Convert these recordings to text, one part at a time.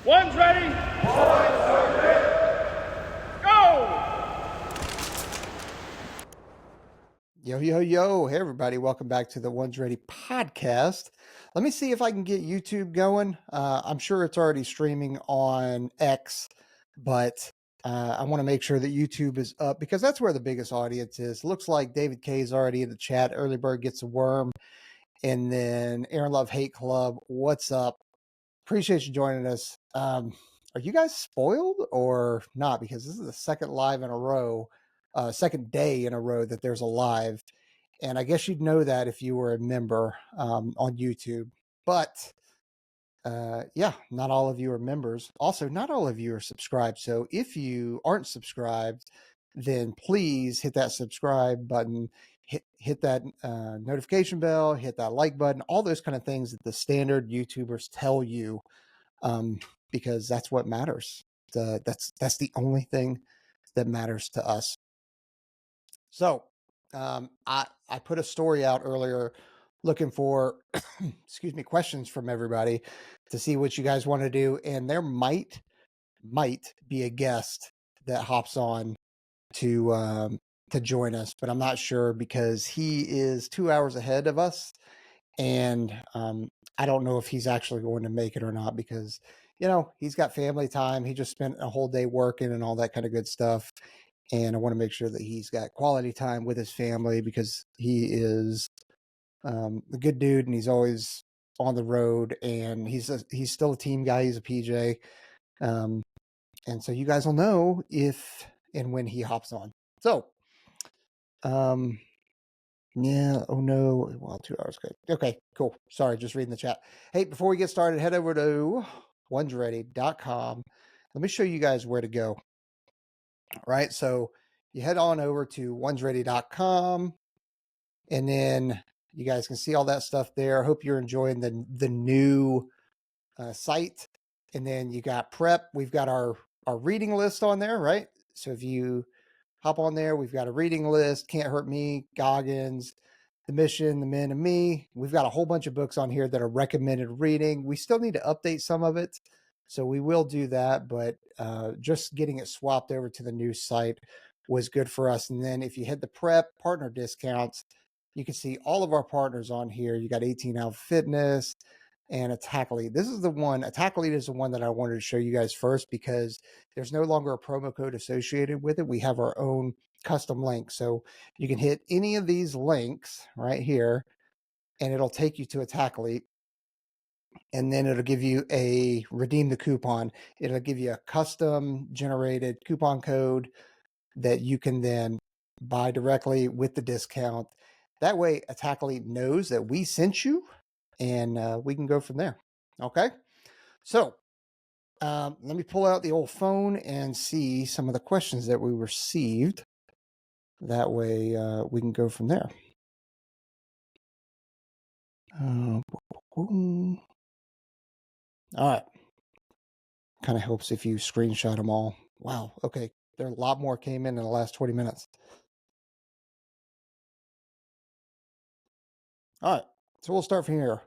One's ready. Go! Yo. Hey, everybody. Welcome back to the One's Ready podcast. Let me see if I can get YouTube going. I'm sure it's already streaming on X, but I want to make sure that YouTube is up because that's where the biggest audience is. Looks like David K is already in the chat. Early Bird gets a worm. And then Aaron Love Hate Club. What's up? Appreciate you joining us. Are you guys spoiled or not? Because this is the second live in a row, second day in a row that there's a live. And I guess you'd know that if you were a member on YouTube. But yeah, not all of you are members. Also, not all of you are subscribed. So if you aren't subscribed, then please hit that subscribe button, hit that notification bell, hit that like button, all those kind of things that the standard YouTubers tell you, because that's what matters. That's the only thing that matters to us. So I put a story out earlier looking for excuse me, questions from everybody to see what you guys want to do, and there might be a guest that hops on to join us, but I'm not sure because he is 2 hours ahead of us, and I don't know if he's actually going to make it or not because he's got family time. He just spent a whole day working and all that kind of good stuff, and I want to make sure that he's got quality time with his family because he is a good dude and he's always on the road, and he's still a team guy. He's a PJ, and so you guys will know if and when he hops on. So yeah, oh no, well, 2 hours, good. Okay, cool. Sorry, just reading the chat. Hey, before we get started, head over to ONESREADY.com. Let me show you guys where to go. All right, so you head on over to ONESREADY.com, and then you guys can see all that stuff there. I hope you're enjoying the new site. And then you got prep. We've got our reading list on there, right? So if you hop on there, we've got a reading list: Can't Hurt Me, Goggins, The Mission, The Men and Me. We've got a whole bunch of books on here that are recommended reading. We still need to update some of it, so we will do that, but just getting it swapped over to the new site was good for us. And then if you hit the prep partner discounts, you can see all of our partners on here. You got 18 Alpha Fitness and Attack Elite. This is the one. Attack Elite is the one that I wanted to show you guys first because there's no longer a promo code associated with it. We have our own custom link. So you can hit any of these links right here and it'll take you to Attack Elite. And then it'll give you a redeem the coupon. It'll give you a custom generated coupon code that you can then buy directly with the discount. That way Attack Elite knows that we sent you, and we can go from there. Okay. So let me pull out the old phone and see some of the questions that we received. That way we can go from there. All right. Kind of helps if you screenshot them all. Wow. Okay. There are a lot more came in the last 20 minutes. All right. So we'll start from here.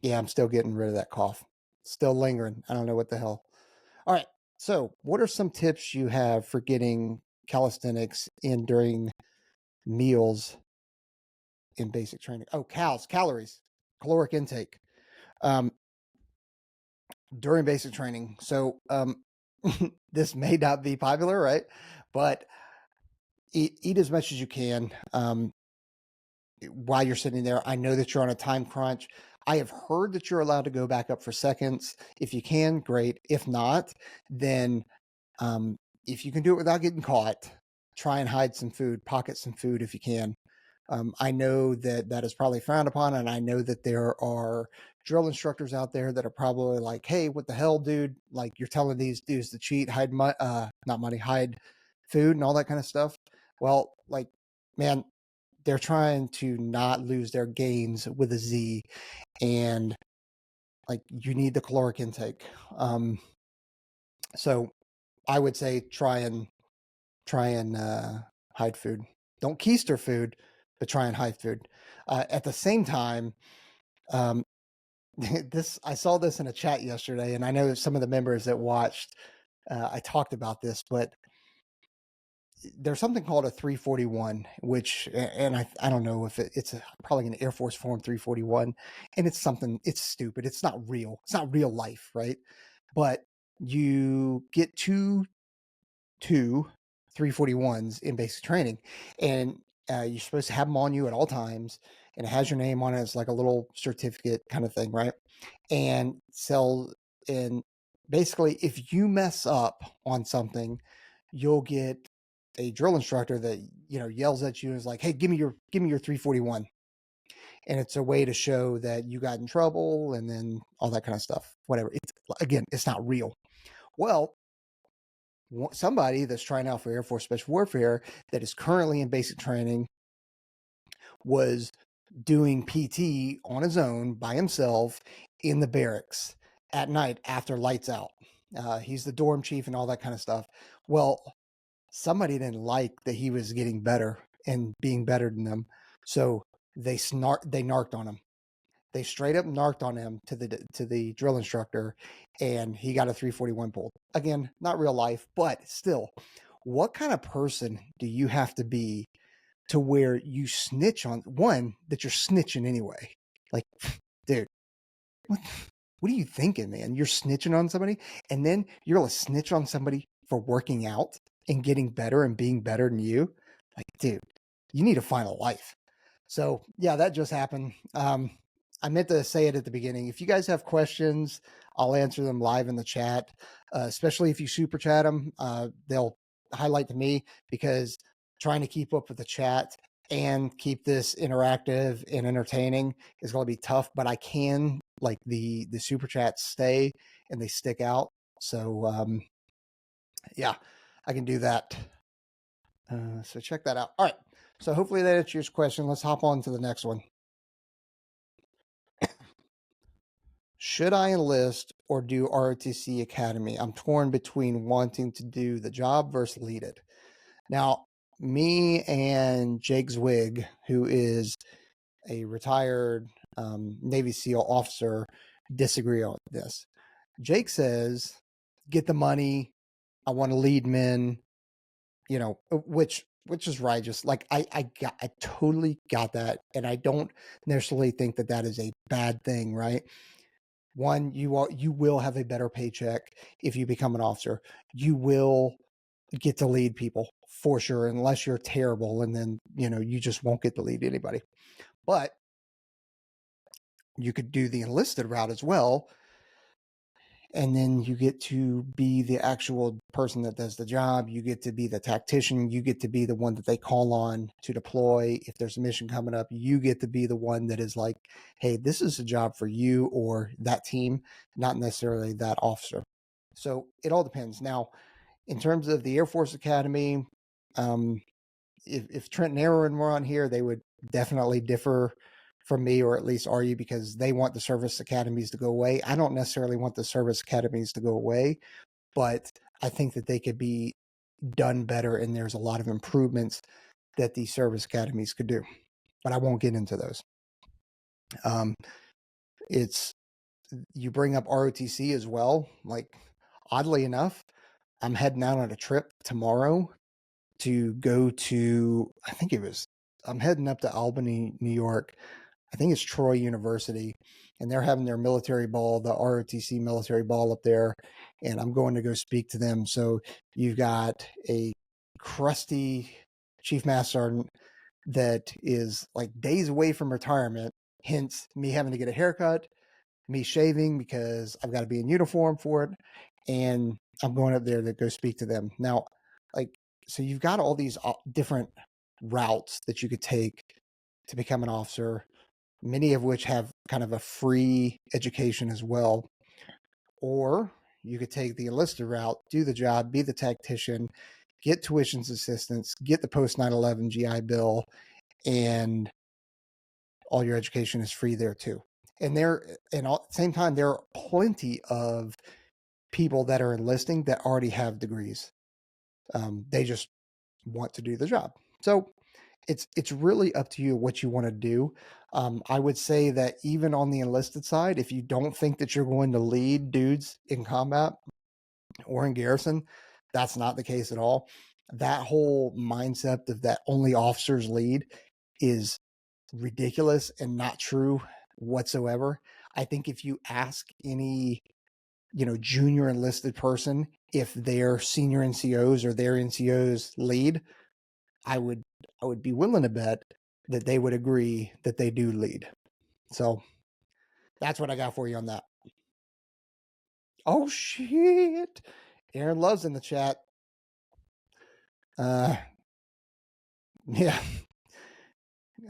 Yeah, I'm still getting rid of that cough. Still lingering. I don't know what the hell. All right. So what are some tips you have for getting calisthenics in during meals in basic training? Oh, calories, caloric intake during basic training. So this may not be popular, right? But eat as much as you can while you're sitting there. I know that you're on a time crunch. I have heard that you're allowed to go back up for seconds. If you can, great. If not, then if you can do it without getting caught, try and hide some food, pocket some food if you can. I know that is probably frowned upon, and I know that there are drill instructors out there that are probably like, hey, what the hell, dude? Like, you're telling these dudes to cheat, hide not money, hide food and all that kind of stuff. Well, like, man, they're trying to not lose their gains with a Z, and like, you need the caloric intake. So I would say try and hide food. Don't keister food, but try and hide food. At the same time, I saw this in a chat yesterday, and I know some of the members that watched, I talked about this, but there's something called a 341, which, and I don't know if it's probably an Air Force Form 341, and it's stupid. It's not real. It's not real life, right? But you get two 341s in basic training, and you're supposed to have them on you at all times, and it has your name on it. It's like a little certificate kind of thing, right? And and basically, if you mess up on something, you'll get a drill instructor that yells at you and is like, "Hey, give me your 341," and it's a way to show that you got in trouble, and then all that kind of stuff. Whatever. It's not real. Well, somebody that's trying out for Air Force Special Warfare that is currently in basic training was doing PT on his own by himself in the barracks at night after lights out. He's the dorm chief and all that kind of stuff. Well, somebody didn't like that he was getting better and being better than them, so they narked on him. They straight up narked on him to the drill instructor, and he got a 341 pulled. Again, not real life, but still, what kind of person do you have to be to where you snitch on one that you're snitching anyway? Like, dude, what are you thinking, man? You're snitching on somebody, and then you're gonna snitch on somebody for working out and getting better and being better than you? Like, dude, you need to find a life. So yeah, that just happened. I meant to say it at the beginning. If you guys have questions, I'll answer them live in the chat, especially if you super chat them. They'll highlight to me, because trying to keep up with the chat and keep this interactive and entertaining is going to be tough, but I can, like, the super chats stay and they stick out. So yeah, I can do that. So check that out. All right. So hopefully that answers your question. Let's hop on to the next one. Should I enlist or do ROTC Academy? I'm torn between wanting to do the job versus lead it. Now, me and Jake Zwig, who is a retired Navy SEAL officer, disagree on this. Jake says, get the money. I want to lead men, which is right. Just like I totally got that. And I don't necessarily think that that is a bad thing, right? One, you will have a better paycheck if you become an officer. You will get to lead people for sure, unless you're terrible, and then you just won't get to lead anybody. But you could do the enlisted route as well, and then you get to be the actual person that does the job. You get to be the tactician. You get to be the one that they call on to deploy. If there's a mission coming up, you get to be the one that is like, hey, this is a job for you or that team, not necessarily that officer. So it all depends. Now, in terms of the Air Force Academy, if Trent and Aaron were on here, they would definitely differ from me, or at least argue, because they want the service academies to go away. I don't necessarily want the service academies to go away, but I think that they could be done better, and there's a lot of improvements that the service academies could do, but I won't get into those. You bring up ROTC as well. Like, oddly enough, I'm heading out on a trip tomorrow to go to, I'm heading up to Albany, New York. I think it's Troy University, and they're having their military ball, the ROTC military ball up there, and I'm going to go speak to them. So you've got a crusty chief master sergeant that is like days away from retirement, hence me having to get a haircut, me shaving because I've got to be in uniform for it, and I'm going up there to go speak to them. Now, so you've got all these different routes that you could take to become an officer, many of which have kind of a free education as well. Or you could take the enlisted route, do the job, be the tactician, get tuitions assistance, get the post 9/11 GI Bill, and all your education is free there too. And at the same time, there are plenty of people that are enlisting that already have degrees. They just want to do the job. So it's really up to you what you want to do. I would say that even on the enlisted side, if you don't think that you're going to lead dudes in combat or in garrison, that's not the case at all. That whole mindset of that only officers lead is ridiculous and not true whatsoever. I think if you ask any, junior enlisted person if their senior NCOs or their NCOs lead, I would I would be willing to bet that they would agree that they do lead. So that's what I got for you on that. Oh shit. Aaron Love's in the chat. Yeah.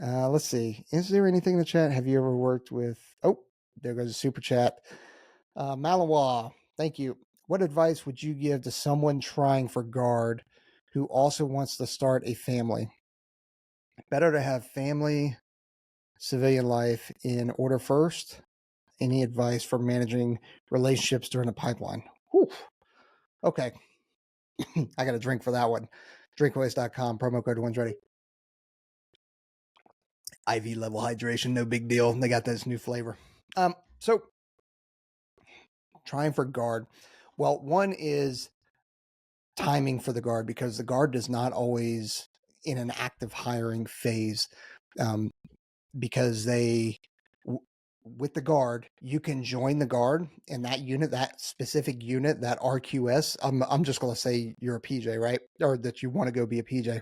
Let's see. Is there anything in the chat? Have you ever worked with there goes a super chat. Malawa, thank you. What advice would you give to someone trying for guard who also wants to start a family? Better to have family, civilian life in order first. Any advice for managing relationships during the pipeline? Whew. Okay. I got a drink for that one. Drinkways.com, promo code ONESREADY. IV level hydration, no big deal. They got this new flavor. So trying for guard. Well, one is timing for the guard, because the guard is not always in an active hiring phase, because with the guard, you can join the guard, and that unit, that specific unit, that RQS, I'm just going to say you're a PJ, right? Or that you want to go be a PJ.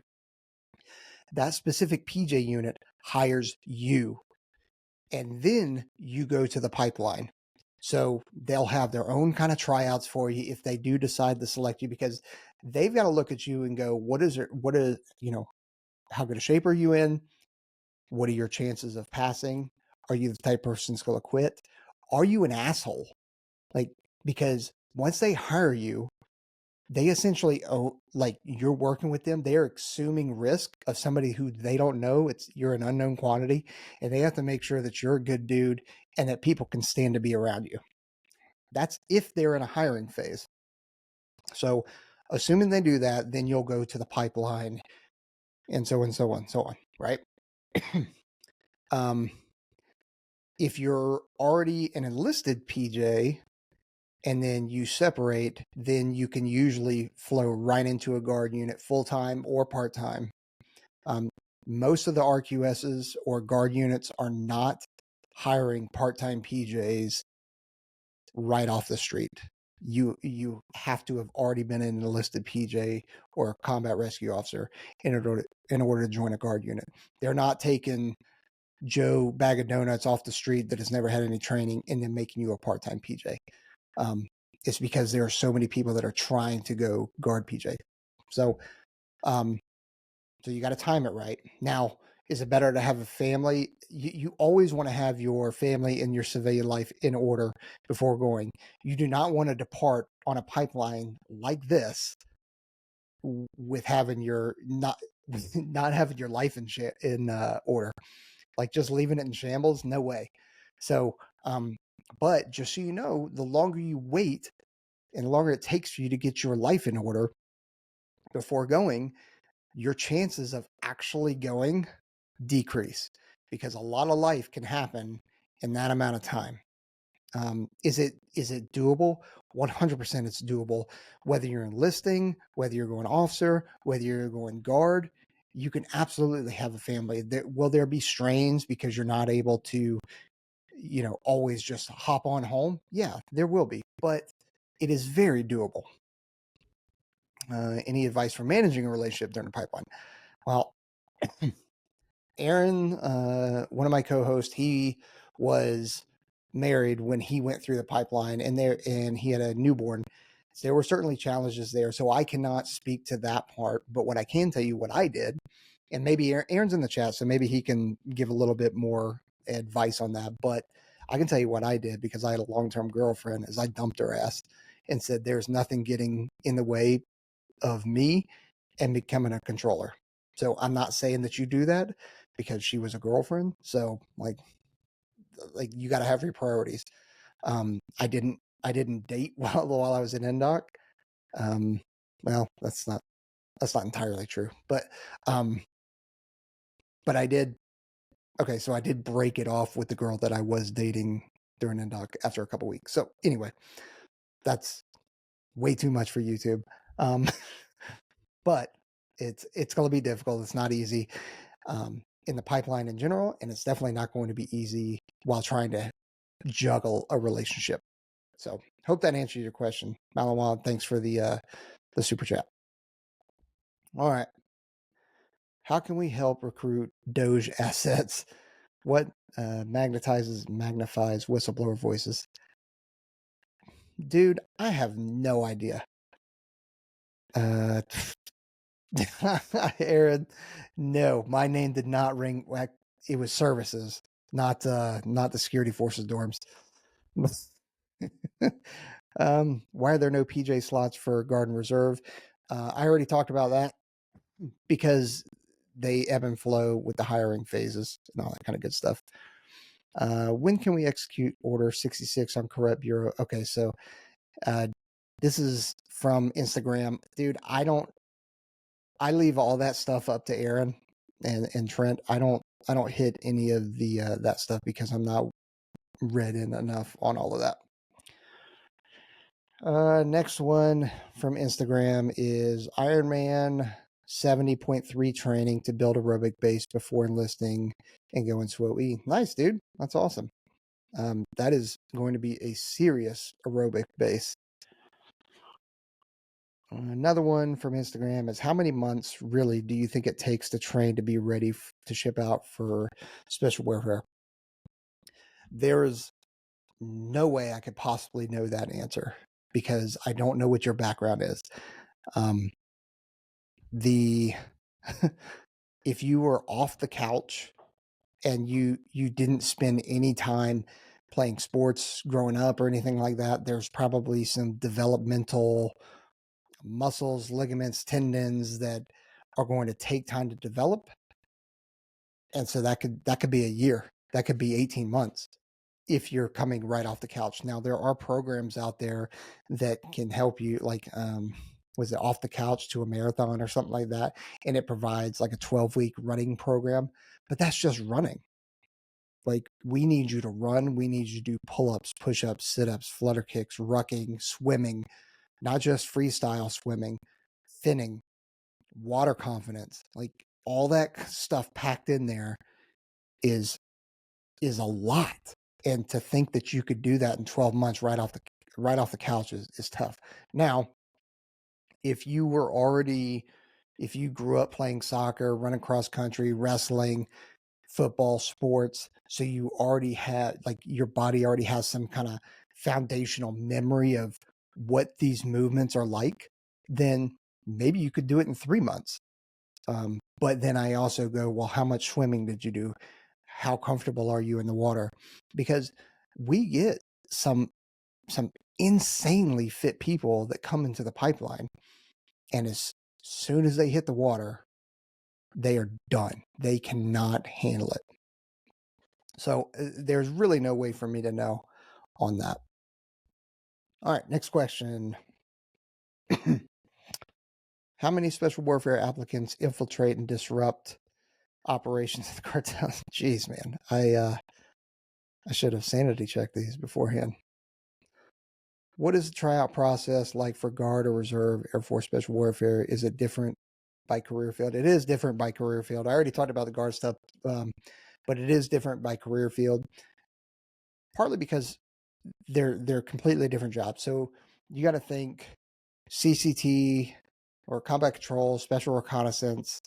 That specific PJ unit hires you, and then you go to the pipeline. So they'll have their own kind of tryouts for you if they do decide to select you, because they've got to look at you and go, how good a shape are you in? What are your chances of passing? Are you the type of person that's going to quit? Are you an asshole? Because once they hire you, they essentially, you're working with them. They're assuming risk of somebody who they don't know. You're an unknown quantity, and they have to make sure that you're a good dude and that people can stand to be around you. That's if they're in a hiring phase. So assuming they do that, then you'll go to the pipeline and so on, right? If you're already an enlisted PJ and then you separate, then you can usually flow right into a guard unit full-time or part-time. Most of the RQSs or guard units are not hiring part-time PJs right off the street. You have to have already been an enlisted PJ or a combat rescue officer in order to join a guard unit. They're not taking Joe bag of donuts off the street that has never had any training and then making you a part-time PJ. It's because there are so many people that are trying to go guard PJ. So you got to time it right. Now, is it better to have a family? You always want to have your family and your civilian life in order before going. You do not want to depart on a pipeline like this with having your not having your life in order, like just leaving it in shambles. No way. So, but just so you know, the longer you wait and the longer it takes for you to get your life in order before going, your chances of actually going decrease, because a lot of life can happen in that amount of time. Is it doable? 100% it's doable. Whether you're enlisting, whether you're going officer, whether you're going guard, you can absolutely have a family. Will there be strains because you're not able to, always just hop on home? Yeah, there will be, but it is very doable. Any advice for managing a relationship during the pipeline? Well, Aaron, one of my co-hosts, he was married when he went through the pipeline, and he had a newborn. So there were certainly challenges there. So I cannot speak to that part, but what I can tell you what I did, and maybe Aaron's in the chat, so maybe he can give a little bit more advice on that. But I can tell you what I did, because I had a long-term girlfriend, is I dumped her ass and said, there's nothing getting in the way of me and becoming a controller. So I'm not saying that you do that, because she was a girlfriend. So like you got to have your priorities. I didn't date while I was in NDOC. Well, that's not entirely true, but but I did. Okay, so I did break it off with the girl that I was dating during NDoc after a couple weeks. So anyway, that's way too much for YouTube. Um, but it's going to be difficult. It's not easy in the pipeline in general, and it's definitely not going to be easy while trying to juggle a relationship. So hope that answers your question, Malawan. Thanks for the super chat. All right, how can we help recruit Doge assets? What magnifies whistleblower voices? Dude, I have no idea. Aaron, no, my name did not ring. It was services, not the security forces dorms. Why are there no PJ slots for Guard and Reserve? I already talked about that because they ebb and flow with the hiring phases and all that kind of good stuff. When can we execute Order 66 on Corrupt Bureau? Okay, so this is from Instagram. Dude, I leave all that stuff up to Aaron and Trent. I don't hit any of the that stuff because I'm not read in enough on all of that. Next one from Instagram is Ironman 70.3 training to build aerobic base before enlisting and go into OE. Nice, dude. That's awesome. That is going to be a serious aerobic base. Another one from Instagram is how many months really do you think it takes to train to be ready to ship out for special warfare? There's no way I could possibly know that answer because I don't know what your background is. If you were off the couch and you didn't spend any time playing sports growing up or anything like that, there's probably some developmental muscles, ligaments, tendons that are going to take time to develop. And so that could be a year. That could be 18 months if you're coming right off the couch. Now there are programs out there that can help you, like was it Off the Couch to a Marathon or something like that, and it provides like a 12-week running program, but that's just running. Like, we need you to run, we need you to do pull-ups, push-ups, sit-ups, flutter kicks, rucking, swimming, not just freestyle swimming, thinning, water confidence, like all that stuff packed in there is a lot. And to think that you could do that in 12 months right off the couch is tough. Now, if you grew up playing soccer, running cross country, wrestling, football, sports, so you already had, like, your body already has some kind of foundational memory of what these movements are like, then maybe you could do it in 3 months. But then I also go, well, how much swimming did you do? How comfortable are you in the water? Because we get some insanely fit people that come into the pipeline, and as soon as they hit the water, they are done. They cannot handle it. So there's really no way for me to know on that. All right, next question. How many special warfare applicants infiltrate and disrupt operations of the cartel? Jeez, man. I should have sanity checked these beforehand. What is the tryout process like for Guard or Reserve Air Force Special Warfare? Is it different by career field? It is different by career field. I already talked about the Guard stuff, but it is different by career field, partly because they're completely different jobs. So you got to think CCT or combat control, special reconnaissance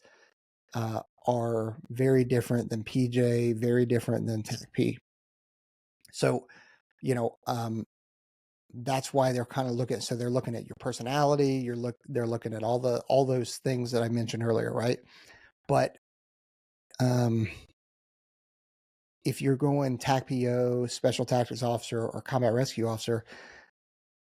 are very different than PJ, very different than TACP. So, that's why they're kind of looking. So they're looking at your personality. They're looking at all those things that I mentioned earlier, right? But if you're going TACPO, Special Tactics Officer, or Combat Rescue Officer,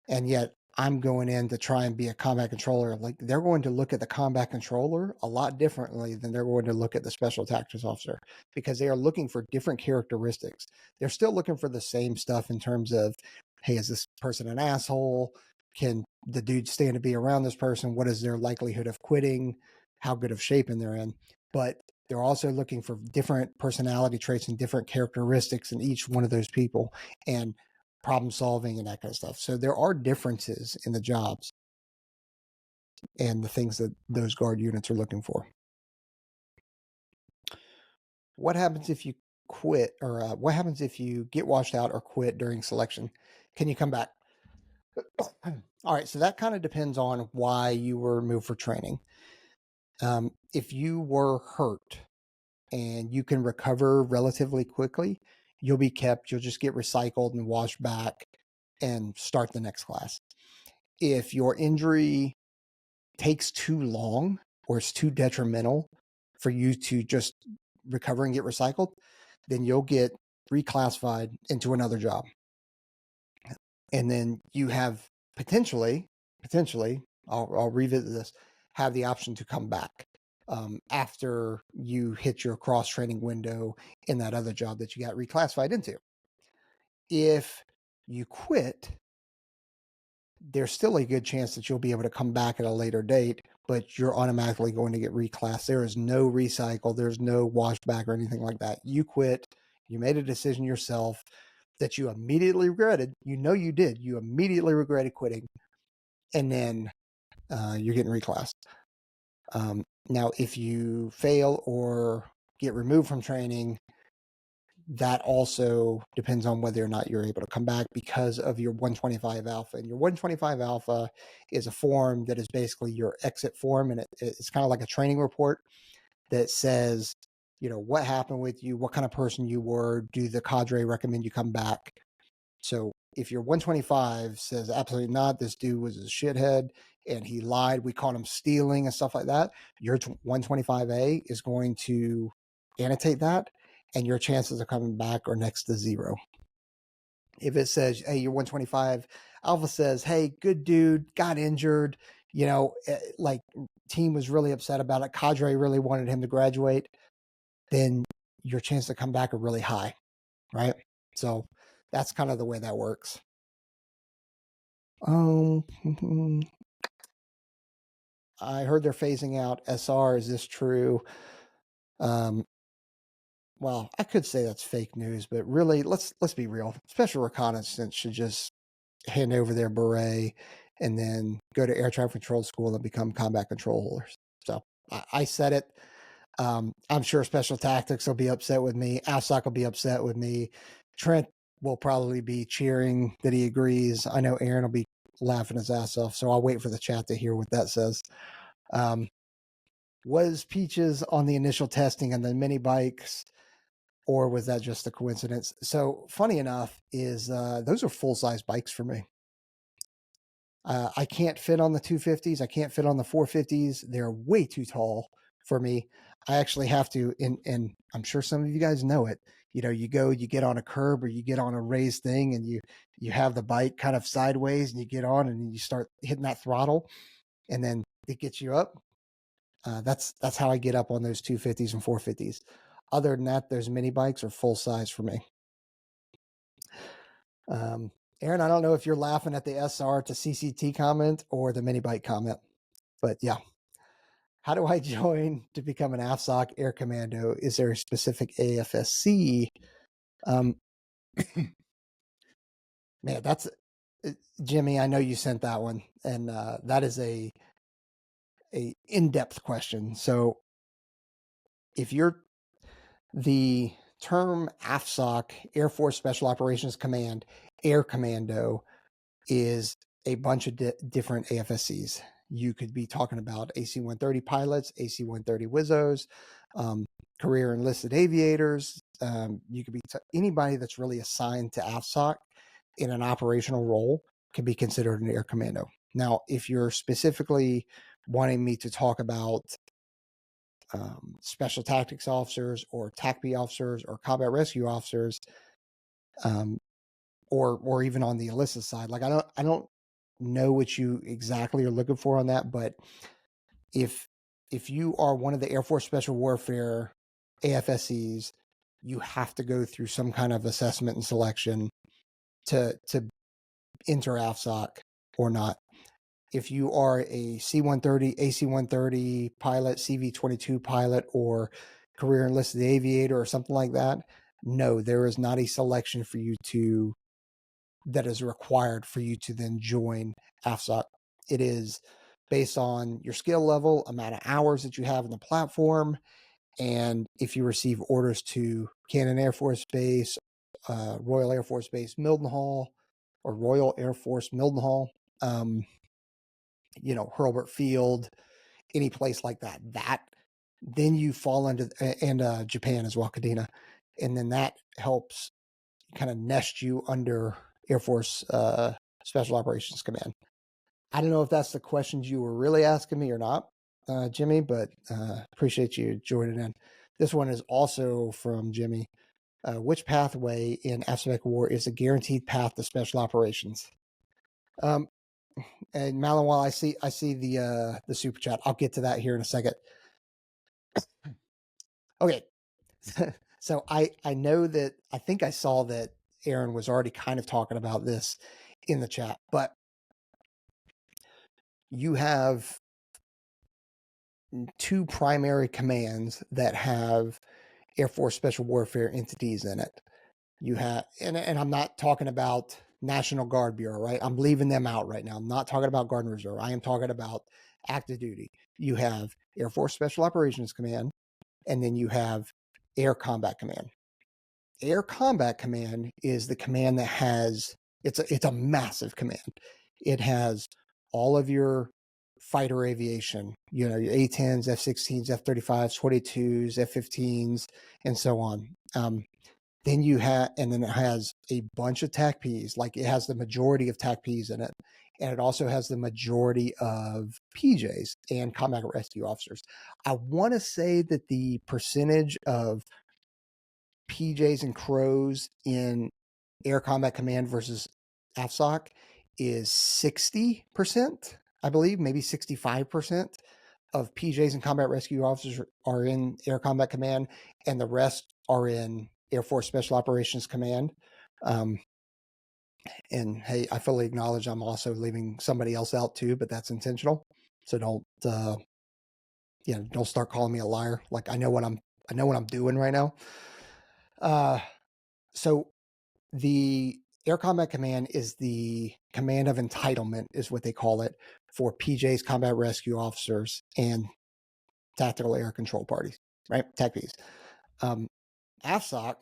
and yet I'm going in to try and be a combat controller, like, they're going to look at the combat controller a lot differently than they're going to look at the Special Tactics Officer, because they are looking for different characteristics. They're still looking for the same stuff in terms of, hey, is this person an asshole? Can the dude stand to be around this person? What is their likelihood of quitting? How good of shape they're in? But They're also looking for different personality traits and different characteristics in each one of those people, and problem solving and that kind of stuff. So there are differences in the jobs and the things that those guard units are looking for. What happens if you quit, or what happens if you get washed out or quit during selection? Can you come back? All right, so that kind of depends on why you were removed for training. If you were hurt and you can recover relatively quickly, you'll be kept. You'll just get recycled and washed back and start the next class. If your injury takes too long or it's too detrimental for you to just recover and get recycled, then you'll get reclassified into another job. And then you have potentially, I'll revisit this, have the option to come back after you hit your cross training window in that other job that you got reclassified into. If you quit, there's still a good chance that you'll be able to come back at a later date, but you're automatically going to get reclassed. There is no recycle, there's no washback or anything like that. You quit, you made a decision yourself that you immediately regretted. You know you did. You immediately regretted quitting, and then you're getting reclassed. Now, if you fail or get removed from training, that also depends on whether or not you're able to come back because of your 125 alpha. And your 125 alpha is a form that is basically your exit form, and it's kind of like a training report that says, you know, what happened with you, what kind of person you were, do the cadre recommend you come back? So if your 125 says absolutely not, this dude was a shithead and he lied, we caught him stealing and stuff like that, your 125A is going to annotate that, and your chances of coming back are next to zero. If it says, hey, your 125 alpha says, hey, good dude, got injured, you know, like team was really upset about it, cadre really wanted him to graduate, then your chance to come back are really high, right? So that's kind of the way that works. I heard they're phasing out SR. Is this true? Well, I could say that's fake news, but really, let's be real. Special reconnaissance should just hand over their beret and then go to air traffic control school and become combat control holders. So I said it. I'm sure special tactics will be upset with me. AFSOC will be upset with me. Trent will probably be cheering that he agrees. I know Aaron will be laughing his ass off, so I'll wait for the chat to hear what that says. Was Peaches on the initial testing and the mini bikes, or was that just a coincidence? So funny enough is those are full-size bikes for me. I can't fit on the 250s. I can't fit on the 450s. They're way too tall for me. I actually have to, and I'm sure some of you guys know it, you know, you get on a curb or you get on a raised thing and you have the bike kind of sideways and you get on and you start hitting that throttle and then it gets you up. That's how I get up on those 250s and 450s. Other than that, those mini bikes are full size for me. Aaron, I don't know if you're laughing at the SR to CCT comment or the mini bike comment, but yeah. How do I join to become an AFSOC Air Commando? Is there a specific AFSC? Man, that's Jimmy. I know you sent that one, and that is a in-depth question. So, if you're the term AFSOC, Air Force Special Operations Command, Air Commando, is a bunch of different AFSCs. You could be talking about AC-130 pilots, AC-130 Wizzos, career enlisted aviators. You could be anybody that's really assigned to AFSOC in an operational role can be considered an air commando. Now, if you're specifically wanting me to talk about special tactics officers or TACP officers or combat rescue officers, or even on the enlisted side, like I don't know what you exactly are looking for on that, but if you are one of the Air Force Special Warfare AFSCs, you have to go through some kind of assessment and selection to enter AFSOC or not. If you are a C-130, AC-130 pilot, CV-22 pilot, or career enlisted aviator or something like that, no, there is not a selection for you to that is required for you to then join AFSOC. It is based on your skill level, amount of hours that you have in the platform, and if you receive orders to Cannon Air Force Base, Royal Air Force Base Mildenhall, or Royal Air Force Mildenhall, Hurlburt Field, any place like that, then you fall into, and Japan as well, Kadena, and then that helps kind of nest you under Air Force Special Operations Command. I don't know if that's the questions you were really asking me or not, Jimmy, but appreciate you joining in. This one is also from Jimmy. Which pathway in AFSOC War is a guaranteed path to Special Operations? And Malin, I see the super chat. I'll get to that here in a second. Okay. So I know that, I think I saw that Aaron was already kind of talking about this in the chat, but you have two primary commands that have Air Force Special Warfare entities in it. You have, and I'm not talking about National Guard Bureau, right? I'm leaving them out right now. I'm not talking about Guard and Reserve. I am talking about active duty. You have Air Force Special Operations Command, and then you have Air Combat Command. Air Combat Command is the command that has, it's a massive command. It has all of your fighter aviation, your A-10s, F-16s, F-35s, 22s, F-15s, and so on. Then you have, and then it has a bunch of TACPs, like it has the majority of TACPs in it. And it also has the majority of PJs and combat rescue officers. I want to say that the percentage of PJs and Crows in Air Combat Command versus AFSOC is 60%, I believe, maybe 65% of PJs and combat rescue officers are in Air Combat Command, and the rest are in Air Force Special Operations Command. And hey, I fully acknowledge I'm also leaving somebody else out too, but that's intentional. So don't start calling me a liar. Like I know what I'm doing right now. So the Air Combat Command is the command of entitlement, is what they call it, for PJs, combat rescue officers, and tactical air control parties, right? TACPs. AFSOC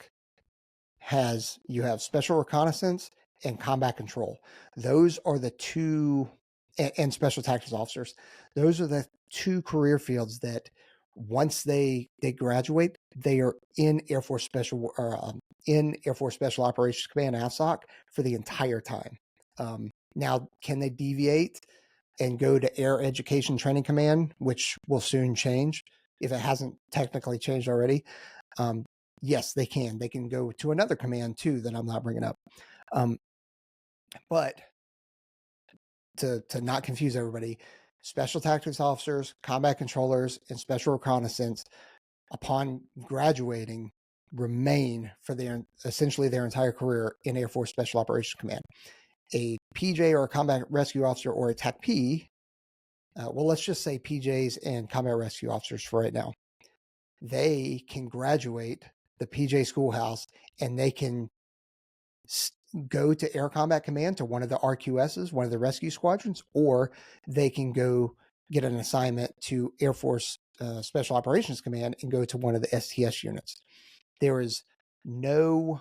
you have special reconnaissance and combat control. Those are the two, and special tactics officers. Those are the two career fields that once they graduate, they are in Air Force Special Operations Command, AFSOC, for the entire time. Now, can they deviate and go to Air Education Training Command, which will soon change if it hasn't technically changed already? Yes, they can. They can go to another command too that I'm not bringing up. But to not confuse everybody, special tactics officers, combat controllers, and special reconnaissance, upon graduating, remain for essentially their entire career in Air Force Special Operations Command. A PJ or a combat rescue officer or a TACP, well, let's just say PJs and combat rescue officers for right now, they can graduate the PJ schoolhouse and they can go to Air Combat Command, to one of the RQSs, one of the rescue squadrons, or they can go get an assignment to Air Force Special Operations Command and go to one of the STS units. There is no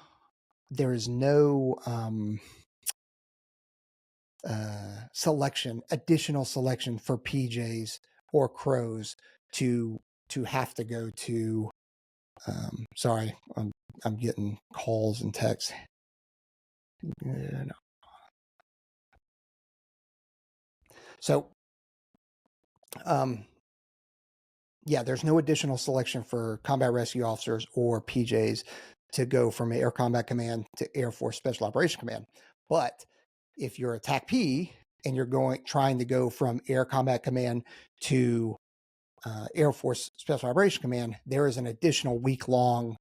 additional selection for PJs or Crows to have to go to. Sorry, I'm getting calls and texts. No. So, there's no additional selection for combat rescue officers or PJs to go from Air Combat Command to Air Force Special Operations Command. But if you're a TACP and you're trying to go from Air Combat Command to Air Force Special Operations Command, there is an additional week-long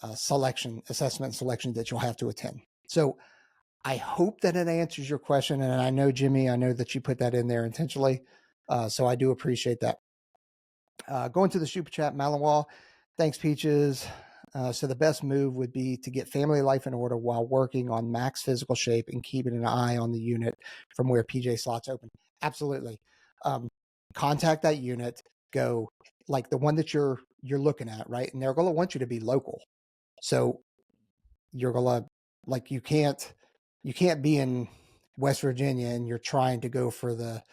assessment selection that you'll have to attend. So I hope that it answers your question. And I know, Jimmy, I know that you put that in there intentionally. So I do appreciate that. Going to the super chat, Malawal, Thanks, Peaches. So the best move would be to get family life in order while working on max physical shape and keeping an eye on the unit from where PJ slots open. Absolutely. Contact that unit, go like the one that you're looking at, right? And they're going to want you to be local. So you're going to like you can't be in West Virginia and you're trying to go for the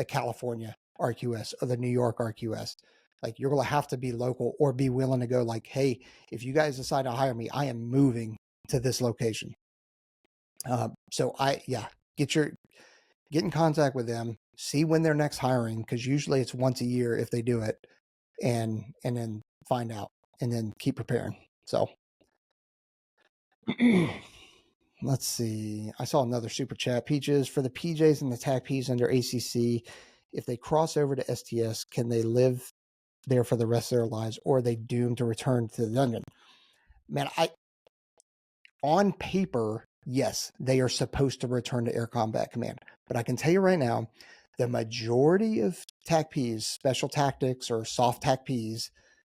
California RQS or the New York RQS. Like you're going to have to be local or be willing to go like, hey, if you guys decide to hire me, I am moving to this location. So get in contact with them, see when they're next hiring, because usually it's once a year if they do it, and then find out and then keep preparing. So let's see. I saw another super chat. Peaches, for the PJs and the TAC Ps under ACC, if they cross over to STS, can they live there for the rest of their lives, or are they doomed to return to the dungeon? Man, on paper, yes, they are supposed to return to Air Combat Command. But I can tell you right now, the majority of TAC Ps, special tactics or soft TAC Ps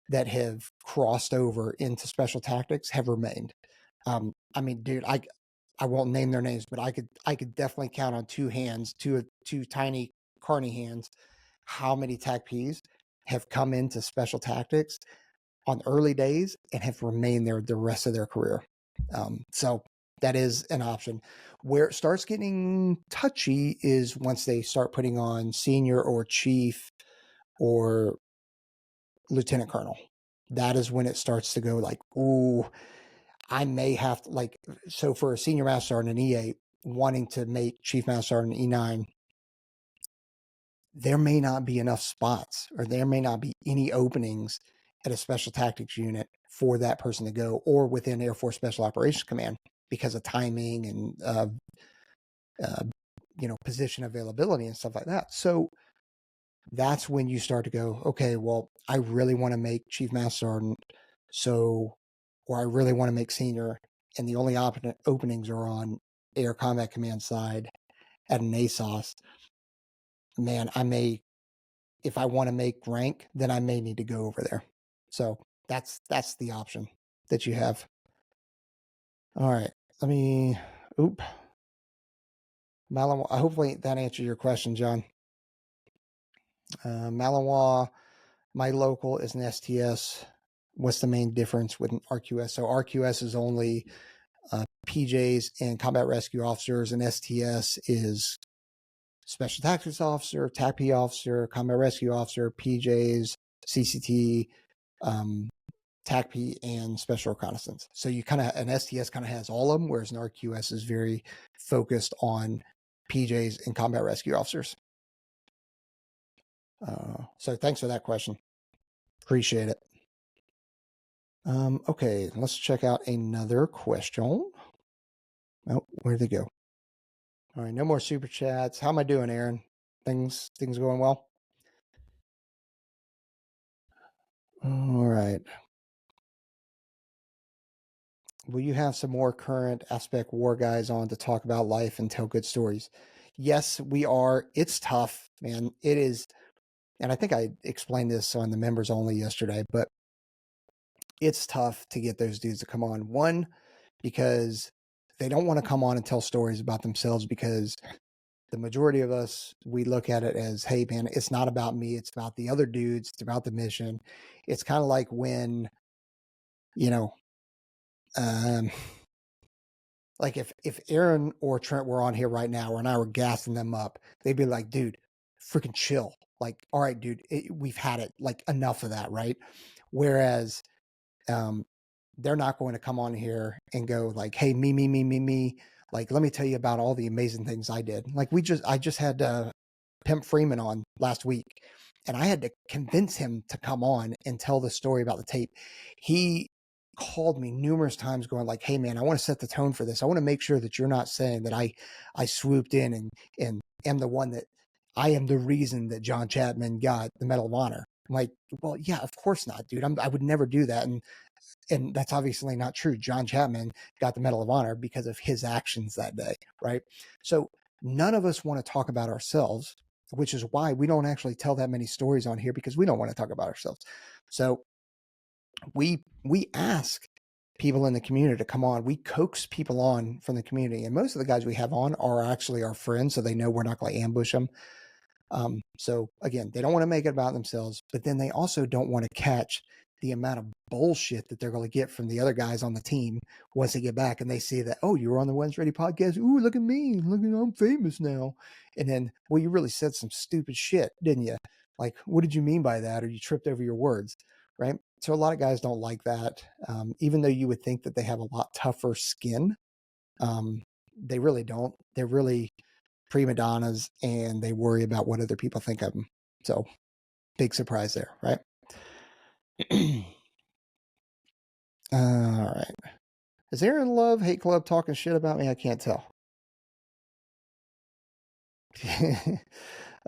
that have crossed over into special tactics have remained. I mean, dude, I won't name their names, but I could definitely count on two hands, two tiny carny hands, how many TAC Ps have come into special tactics on early days and have remained there the rest of their career. So that is an option. Where it starts getting touchy is once they start putting on senior or chief or lieutenant colonel. That is when it starts to go like, ooh, I may have to, like, so for a senior master sergeant, an E8 wanting to make chief master sergeant E9, there may not be enough spots or there may not be any openings at a special tactics unit for that person to go, or within Air Force Special Operations Command because of timing and position availability and stuff like that. So that's when you start to go, okay, well, I really want to make chief master sergeant, or I really want to make senior, and the only openings are on Air Combat Command side at an ASOS. Man, if I want to make rank, then I may need to go over there. So that's the option that you have. All right, Malinois, hopefully that answered your question, John. Malinois, my local is an STS. What's the main difference with an RQS? So RQS is only PJs and combat rescue officers, and STS is special tactics officer, TACP officer, combat rescue officer, PJs, CCT, TACP, and special reconnaissance. So you an STS kind of has all of them, whereas an RQS is very focused on PJs and combat rescue officers. So thanks for that question. Appreciate it. Okay, let's check out another question. Oh, where'd they go? All right, no more super chats. How am I doing, Aaron? Things going well? All right. Will you have some more current aspect war guys on to talk about life and tell good stories? Yes, we are. It's tough, man. It is. And I think I explained this on the members only yesterday, but it's tough to get those dudes to come on. One, because they don't want to come on and tell stories about themselves, because the majority of us, we look at it as, hey, man, it's not about me. It's about the other dudes. It's about the mission. It's kind of like when, like if Aaron or Trent were on here right now and I were gassing them up, they'd be like, dude, freaking chill. Like, all right, dude, we've had it. Like, enough of that, right? Whereas they're not going to come on here and go like, hey, me. Like, let me tell you about all the amazing things I did. Like, I just had Pimp Freeman on last week, and I had to convince him to come on and tell the story about the tape. He called me numerous times going like, hey man, I want to set the tone for this. I want to make sure that you're not saying that I swooped in and am the one that I am the reason that John Chapman got the Medal of Honor. I'm like, well, yeah, of course not, dude. I would never do that. And that's obviously not true. John Chapman got the Medal of Honor because of his actions that day, right? So none of us want to talk about ourselves, which is why we don't actually tell that many stories on here, because we don't want to talk about ourselves. So we ask people in the community to come on. We coax people on from the community, and most of the guys we have on are actually our friends, so they know we're not going to ambush them. So again, they don't want to make it about themselves, but then they also don't want to catch the amount of bullshit that they're going to get from the other guys on the team once they get back and they see that, oh, you were on the ONESREADY podcast. Ooh, look at me. Look at, I'm famous now. And then, well, you really said some stupid shit, didn't you? Like, what did you mean by that? Or you tripped over your words, right? So a lot of guys don't like that. Even though you would think that they have a lot tougher skin, they really don't. They're really prima donnas and they worry about what other people think of them. So big surprise there, right? All right. Is Aaron Love Hate Club talking shit about me? I can't tell.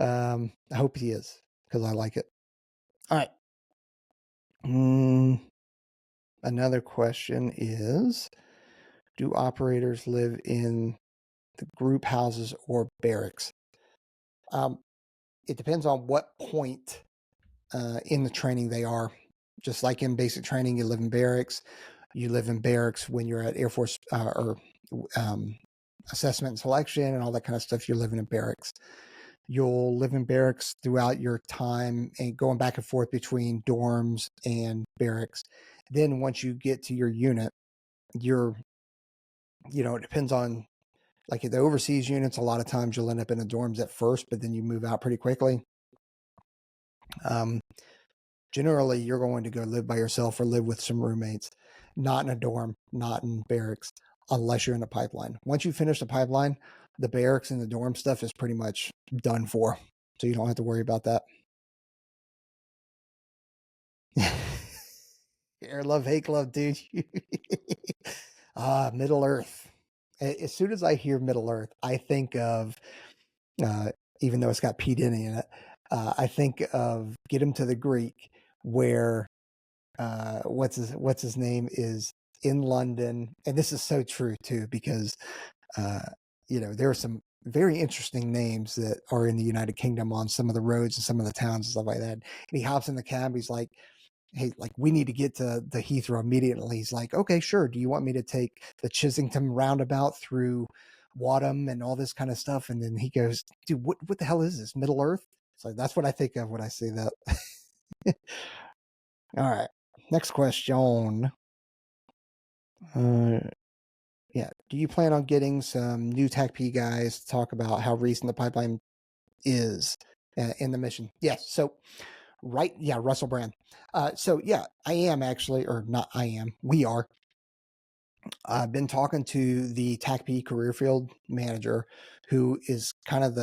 I hope he is because I like it. All right. Another question is, do operators live in the group houses or barracks? It depends on what point in the training they are. Just like in basic training, you live in barracks. You live in barracks when you're at Air Force or assessment and selection and all that kind of stuff. You're living in barracks. You'll live in barracks throughout your time and going back and forth between dorms and barracks. Then once you get to your unit, it depends on, like the overseas units, a lot of times you'll end up in the dorms at first, but then you move out pretty quickly. Generally, you're going to go live by yourself or live with some roommates, not in a dorm, not in barracks, unless you're in a pipeline. Once you finish the pipeline, the barracks and the dorm stuff is pretty much done for. So you don't have to worry about that. Air love, hate love, dude. Middle Earth. As soon as I hear Middle Earth, I think of, even though it's got Pete Denny in it, I think of Get Him to the Greek, where what's his name is in London, and this is so true too because there are some very interesting names that are in the United Kingdom on some of the roads and some of the towns and stuff like that. And he hops in the cab. He's like, hey, like we need to get to the Heathrow immediately. He's like, okay, sure. Do you want me to take the Chisington roundabout through Wadham and all this kind of stuff? And then he goes, dude, what the hell is this, Middle Earth? So that's what I think of when I see that. All right, next question. Yeah, do you plan on getting some new TACP guys to talk about how recent the pipeline is in the mission? Yes. So Russell Brand. So yeah, I am actually, or not I am, we are. I've been talking to the TACP career field manager, who is kind of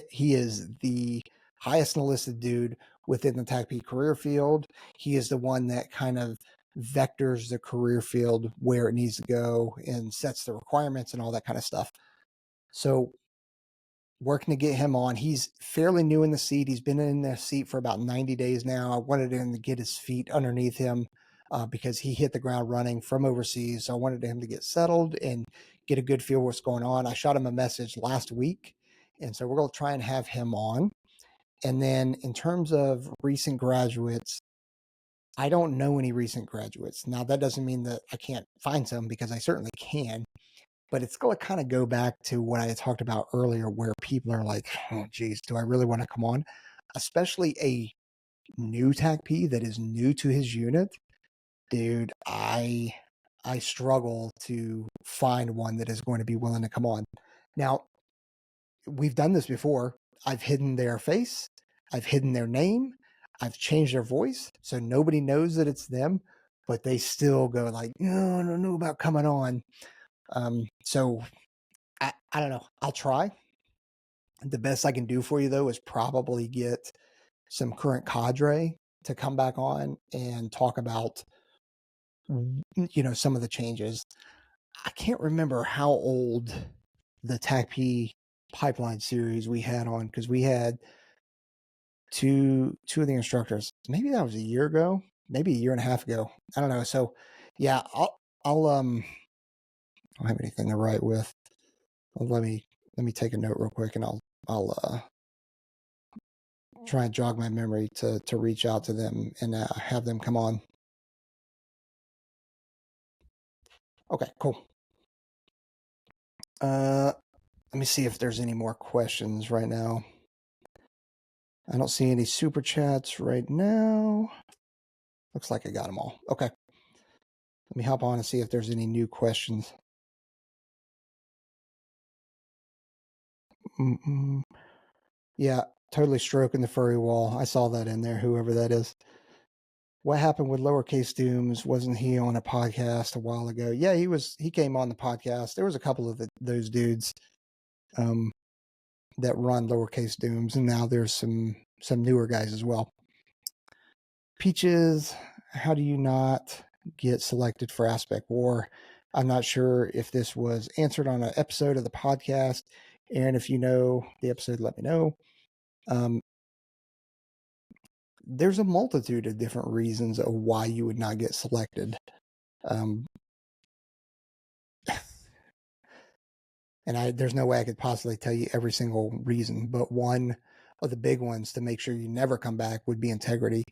he is the highest enlisted dude within the TACP career field. He is the one that kind of vectors the career field where it needs to go and sets the requirements and all that kind of stuff. So working to get him on. He's fairly new in the seat. He's been in the seat for about 90 days now. I wanted him to get his feet underneath him because he hit the ground running from overseas. So I wanted him to get settled and get a good feel of what's going on. I shot him a message last week, and so we're going to try and have him on. And then in terms of recent graduates, I don't know any recent graduates. Now, that doesn't mean that I can't find some, because I certainly can. But it's going to kind of go back to what I had talked about earlier, where people are like, oh, geez, do I really want to come on? Especially a new TACP that is new to his unit. Dude, I struggle to find one that is going to be willing to come on. Now, we've done this before. I've hidden their face. I've hidden their name. I've changed their voice, so nobody knows that it's them, but they still go like, no, I don't know about coming on. So I don't know. I'll try. The best I can do for you, though, is probably get some current cadre to come back on and talk about, some of the changes. I can't remember how old the TACP pipeline series we had on, because we had two of the instructors. Maybe that was a year ago, maybe a year and a half ago. I don't know. So yeah, I don't have anything to write with. Let me take a note real quick, and I'll try and jog my memory to reach out to them and have them come on. Okay, cool. Let me see if there's any more questions right now. I don't see any super chats right now. Looks like I got them all. Okay. Let me hop on and see if there's any new questions. Yeah, totally stroking the furry wall. I saw that in there, whoever that is. What happened with lowercase dooms? Wasn't he on a podcast a while ago? Yeah, he was. He came on the podcast. There was a couple of those dudes that run lowercase dooms, and now there's some newer guys as well. Peaches, how do you not get selected for Aspect War? I'm not sure if this was answered on an episode of the podcast, and if you know the episode, let me know. There's a multitude of different reasons of why you would not get selected. And there's no way I could possibly tell you every single reason, but one of the big ones to make sure you never come back would be integrity.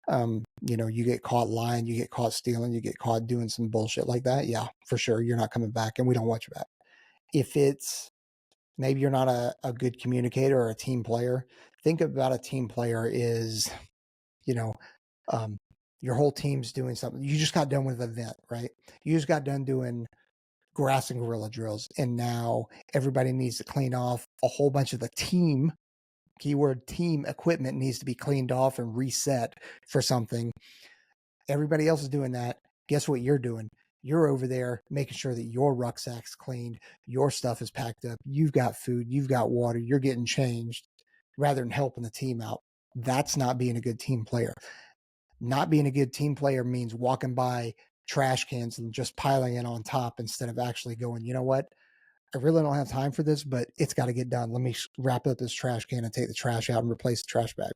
You get caught lying, you get caught stealing, you get caught doing some bullshit like that. Yeah, for sure. You're not coming back and we don't want you back. If it's maybe you're not a good communicator or a team player, think about a team player is, your whole team's doing something. You just got done with an event, right? You just got done doing grass and gorilla drills, and now everybody needs to clean off a whole bunch of the team, keyword team equipment needs to be cleaned off and reset for something. Everybody else is doing that. Guess what you're doing? You're over there making sure that your rucksack's cleaned, your stuff is packed up, you've got food, you've got water, you're getting changed rather than helping the team out. That's not being a good team player. Not being a good team player means walking by trash cans and just piling it on top instead of actually going, you know what? I really don't have time for this, but it's got to get done. Let me wrap up this trash can and take the trash out and replace the trash bag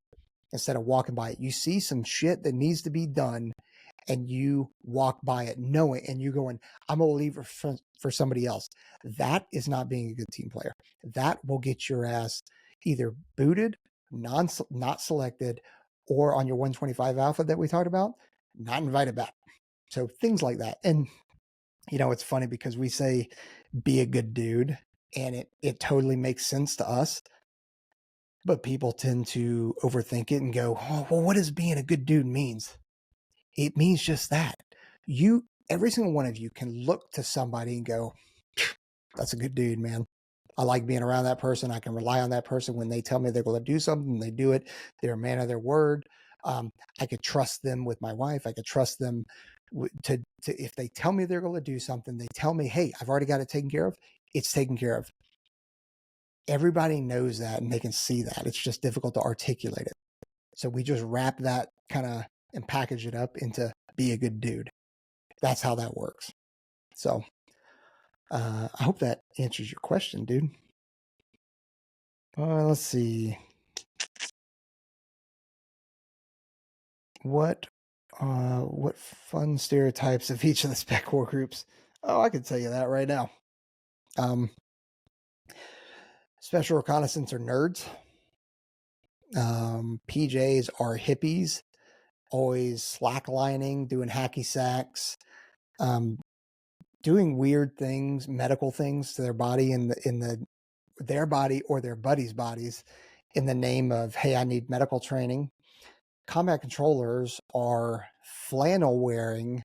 instead of walking by it. You see some shit that needs to be done and you walk by it knowing, and you going, I'm going to leave it for somebody else. That is not being a good team player. That will get your ass either booted, not selected, or on your 125 alpha that we talked about, not invited back. So things like that. And, it's funny because we say, be a good dude, and it totally makes sense to us. But people tend to overthink it and go, oh, well, what does being a good dude means? It means just that. Every single one of you can look to somebody and go, that's a good dude, man. I like being around that person. I can rely on that person when they tell me they're going to do something, they do it. They're a man of their word. I could trust them with my wife. I could trust them to if they tell me they're going to do something, they tell me, hey, I've already got it taken care of. It's taken care of. Everybody knows that and they can see that. It's just difficult to articulate it. So we just wrap that kind of and package it up into be a good dude. That's how that works. So I hope that answers your question, dude. Let's see. What fun stereotypes of each of the spec war groups? Oh, I can tell you that right now. Special reconnaissance are nerds. PJs are hippies, always slacklining, doing hacky sacks, doing weird things, medical things to their body their body or their buddies' bodies in the name of, hey, I need medical training. Combat controllers are flannel wearing,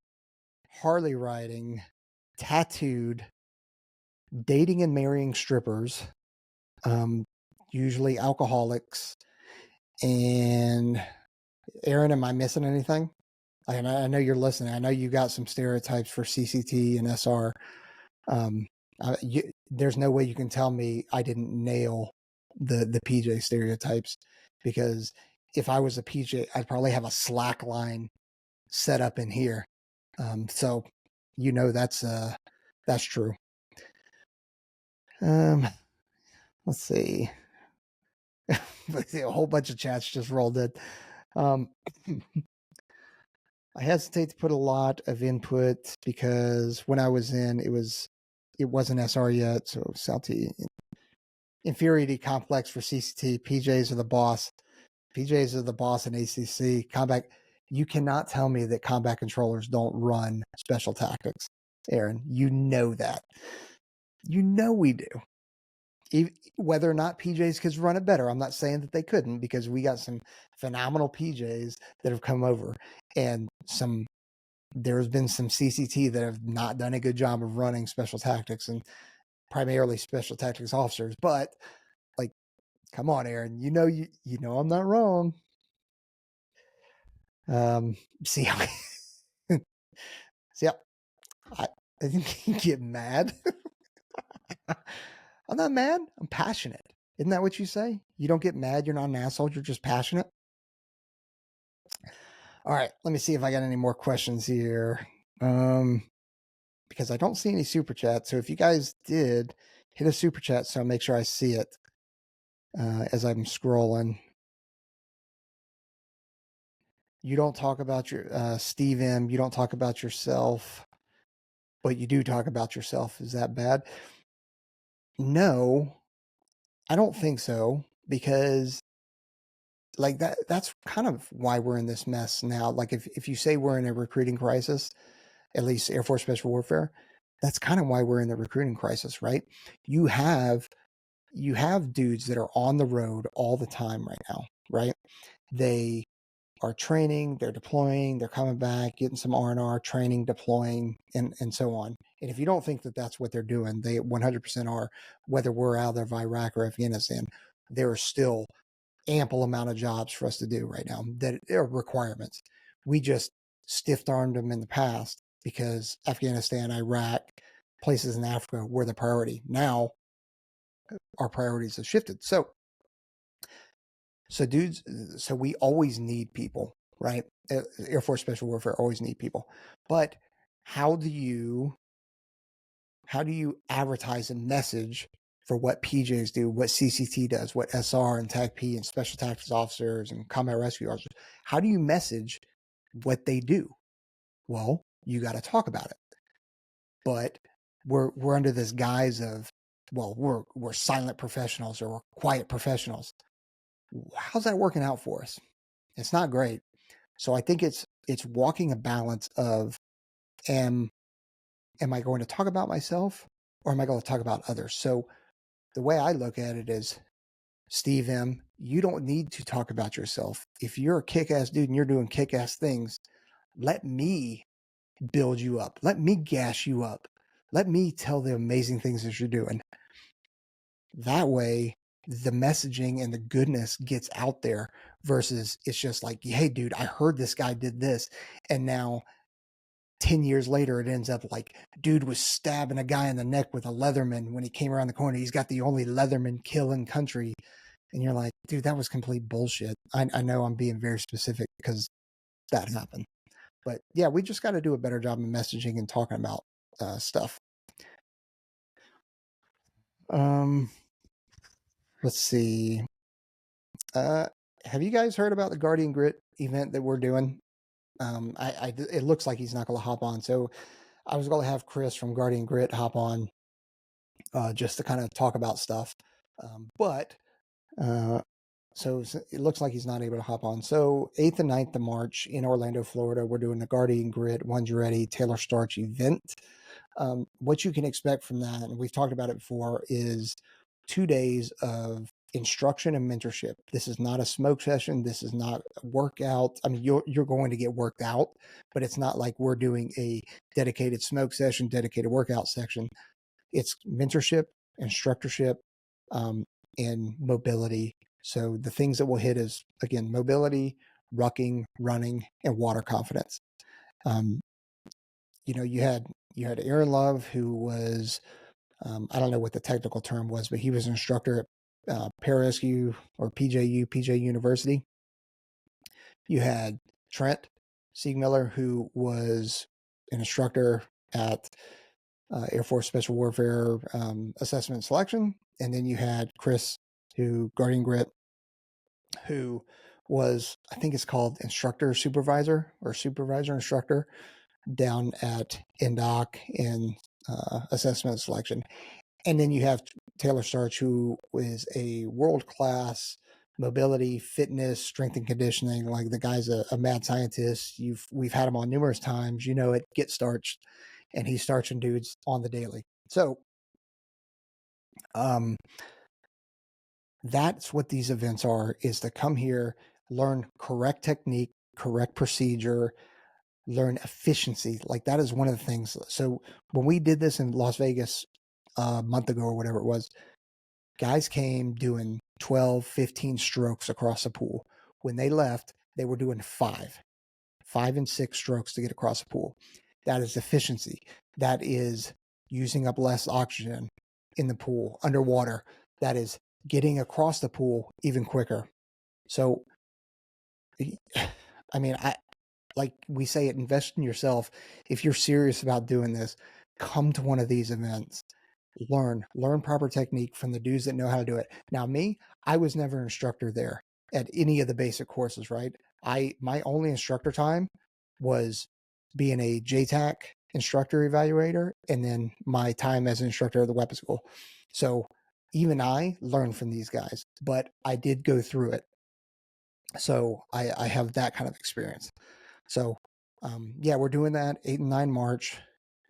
Harley riding, tattooed, dating and marrying strippers, usually alcoholics. And Aaron, am I missing anything? I know you're listening. I know you got some stereotypes for CCT and SR. There's no way you can tell me I didn't nail the PJ stereotypes, because if I was a PJ, I'd probably have a slack line set up in here. So that's true. Let's see. A whole bunch of chats just rolled in. I hesitate to put a lot of input because when I was in, it wasn't SR yet, so Salty. Inferiority complex for CCT. PJs are the boss. PJs are the boss in ACC. Combat. You cannot tell me that combat controllers don't run special tactics. Aaron, you know that. You know we do. Whether or not PJs could run it better, I'm not saying that they couldn't, because we got some phenomenal PJs that have come over, and there's been some CCT that have not done a good job of running special tactics, and primarily special tactics officers. But like, come on, Aaron, you know I'm not wrong. See how see how I didn't get mad. I'm not mad. I'm passionate. Isn't that what you say? You don't get mad. You're not an asshole. You're just passionate. All right. Let me see if I got any more questions here. Because I don't see any super chat. So if you guys did, hit a super chat so I'll make sure I see it as I'm scrolling. You don't talk about your Steve M. You don't talk about yourself, but you do talk about yourself. Is that bad? No, I don't think so, because like that's kind of why we're in this mess now. Like if you say we're in a recruiting crisis, at least Air Force Special Warfare, that's kind of why we're in the recruiting crisis, right? You have dudes that are on the road all the time right now, right? They are training, they're deploying, they're coming back, getting some R&R, training, deploying, and so on. And if you don't think that that's what they're doing, they 100% are. Whether we're out of Iraq or Afghanistan, there are still ample amount of jobs for us to do right now that are requirements. We just stiff-armed them in the past because Afghanistan, Iraq, places in Africa were the priority. Now our priorities have shifted. So dudes, so we always need people, right? Air Force Special Warfare always need people. But how do you advertise a message for what PJs do, what CCT does, what SR and TACP and Special Tactics officers and combat rescue officers? How do you message what they do? Well, you got to talk about it. But we're under this guise of, well, we're silent professionals or we're quiet professionals. How's that working out for us? It's not great. So I think it's walking a balance of am I going to talk about myself or am I going to talk about others? So the way I look at it is, Steve M., you don't need to talk about yourself. If you're a kick-ass dude and you're doing kick-ass things, let me build you up. Let me gas you up. Let me tell the amazing things that you're doing. That way, the messaging and the goodness gets out there versus it's just like, hey, dude, I heard this guy did this. And now 10 years later, it ends up like, dude was stabbing a guy in the neck with a Leatherman when he came around the corner. He's got the only Leatherman kill in country. And you're like, dude, that was complete bullshit. I know I'm being very specific because that happened. But yeah, we just got to do a better job of messaging and talking about stuff. Let's see. Have you guys heard about the Guardian Grit event that we're doing? It looks like he's not going to hop on. So I was going to have Chris from Guardian Grit hop on just to kind of talk about stuff. So it looks like he's not able to hop on. So 8th and 9th of March in Orlando, Florida, we're doing the Guardian Grit ONESREADY Taylor Starch event. What you can expect from that, and we've talked about it before, is 2 days of instruction and mentorship. This is not a smoke session. This is not a workout. I mean, you're going to get worked out, but it's not like we're doing a dedicated smoke session, dedicated workout section. It's mentorship, instructorship, and mobility. So the things that we'll hit is, again, mobility, rucking, running, and water confidence. You had Aaron Love, who was, I don't know what the technical term was, but he was an instructor at Pararescue or PJ University. You had Trent Siegmiller, who was an instructor at Air Force Special Warfare Assessment and Selection. And then you had Chris, Guardian Grit, who was, I think it's called instructor supervisor or supervisor instructor down at NDOC in Assessment and Selection. And then you have Taylor Starch, who is a world-class mobility, fitness, strength and conditioning. Like, the guy's a mad scientist. We've had him on numerous times. You know it. Get Starched. and he's starching dudes on the daily. So that's what these events are, is to come here, learn correct technique, correct procedure, learn efficiency. Like that is one of the things. So when we did this in Las Vegas a month ago or whatever it was, guys came doing 12, 15 strokes across the pool. When they left, they were doing 5 and 6 strokes to get across the pool. That is efficiency. That is using up less oxygen in the pool, underwater. That is getting across the pool even quicker. So, I mean, like we say, it, invest in yourself. If you're serious about doing this, come to one of these events. Learn proper technique from the dudes that know how to do it. Now, me, I was never an instructor there at any of the basic courses, right? My only instructor time was being a JTAC instructor evaluator, and then my time as an instructor at the weapons school. So even I learned from these guys, but I did go through it. So I have that kind of experience. So yeah, we're doing that 8 and 9 March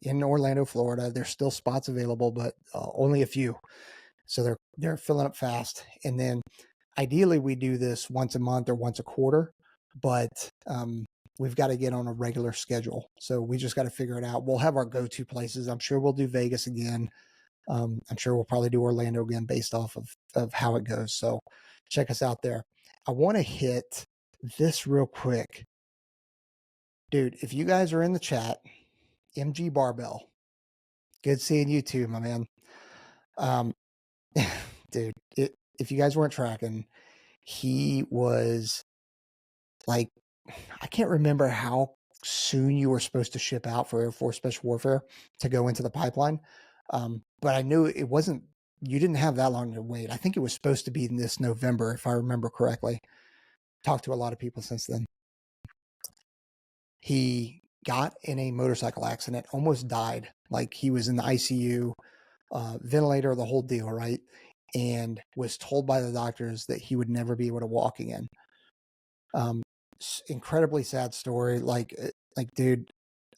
in Orlando, Florida. There's still spots available, but only a few. So they're filling up fast. And then ideally we do this once a month or once a quarter, but we've got to get on a regular schedule. So we just got to figure it out. We'll have our go-to places. I'm sure we'll do Vegas again. I'm sure we'll probably do Orlando again based off of how it goes. So check us out there. I want to hit this real quick. Dude, if you guys are in the chat, MG Barbell, good seeing you too, my man. Dude, if you guys weren't tracking, he was like, I can't remember how soon you were supposed to ship out for Air Force Special Warfare to go into the pipeline. But I knew it wasn't, you didn't have that long to wait. I think it was supposed to be in this November, if I remember correctly. Talked to a lot of people since then. He got in a motorcycle accident, almost died. Like he was in the ICU, ventilator, the whole deal, right? And was told by the doctors that he would never be able to walk again. Incredibly sad story. Like, dude,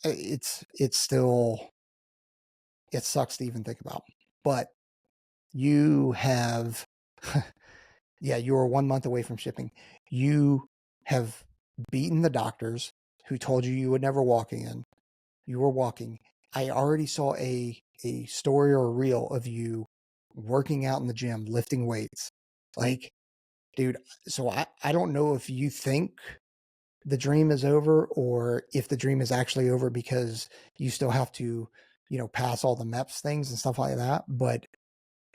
it's still, it sucks to even think about. But you have, yeah, you are 1 month away from shipping. You have beaten the doctors who told you would never walk again. You were walking. I already saw a story or a reel of you working out in the gym, lifting weights. Like, dude, so I don't know if you think the dream is over or if the dream is actually over because you still have to, pass all the MEPS things and stuff like that. But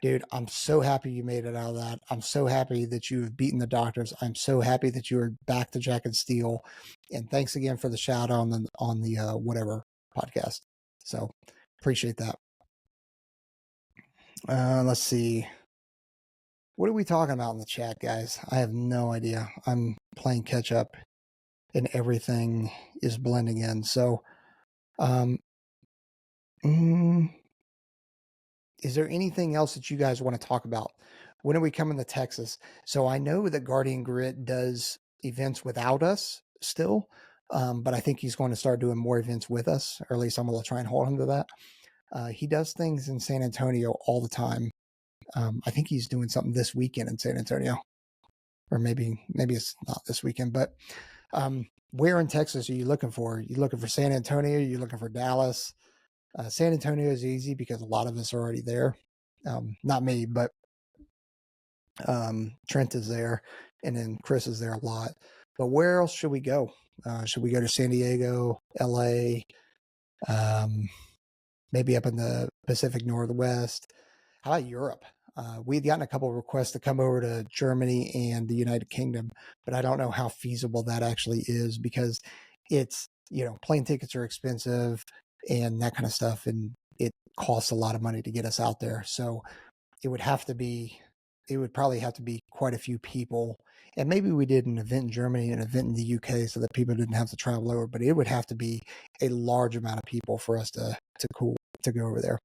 dude, I'm so happy you made it out of that. I'm so happy that you have beaten the doctors. I'm so happy that you are back to Jack and Steel. And thanks again for the shout out on the whatever podcast. So appreciate that. Let's see. What are we talking about in the chat, guys? I have no idea. I'm playing catch up and everything is blending in. So, is there anything else that you guys want to talk about? When are we coming to Texas? So I know that Guardian Grit does events without us still, but I think he's going to start doing more events with us, or at least I'm going to try and hold him to that. He does things in San Antonio all the time. I think he's doing something this weekend in San Antonio, or maybe it's not this weekend, but where in Texas are you looking for? Are you looking for San Antonio? Are you looking for Dallas? San Antonio is easy because a lot of us are already there. Not me, but Trent is there, and then Chris is there a lot. But where else should we go? Should we go to San Diego, LA, maybe up in the Pacific Northwest? How about Europe? We've gotten a couple of requests to come over to Germany and the United Kingdom, but I don't know how feasible that actually is because it's, plane tickets are expensive and that kind of stuff, and it costs a lot of money to get us out there. So it would probably have to be quite a few people. And maybe we did an event in Germany, an event in the UK so that people didn't have to travel over, but it would have to be a large amount of people for us to go over there.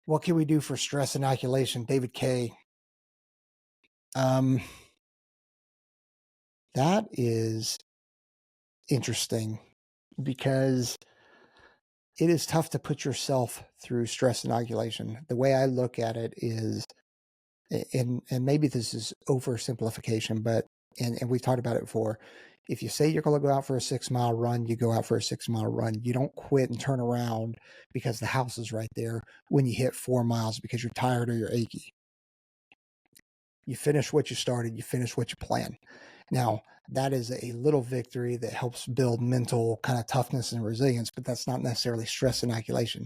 What can we do for stress inoculation? David K. That is interesting because it is tough to put yourself through stress inoculation. The way I look at it is, and maybe this is oversimplification, but and we've talked about it before. If you say you're going to go out for a 6-mile run, you go out for a 6-mile run. You don't quit and turn around because the house is right there when you hit 4 miles because you're tired or you're achy. You finish what you started, you finish what you plan. Now, that is a little victory that helps build mental kind of toughness and resilience, but that's not necessarily stress inoculation.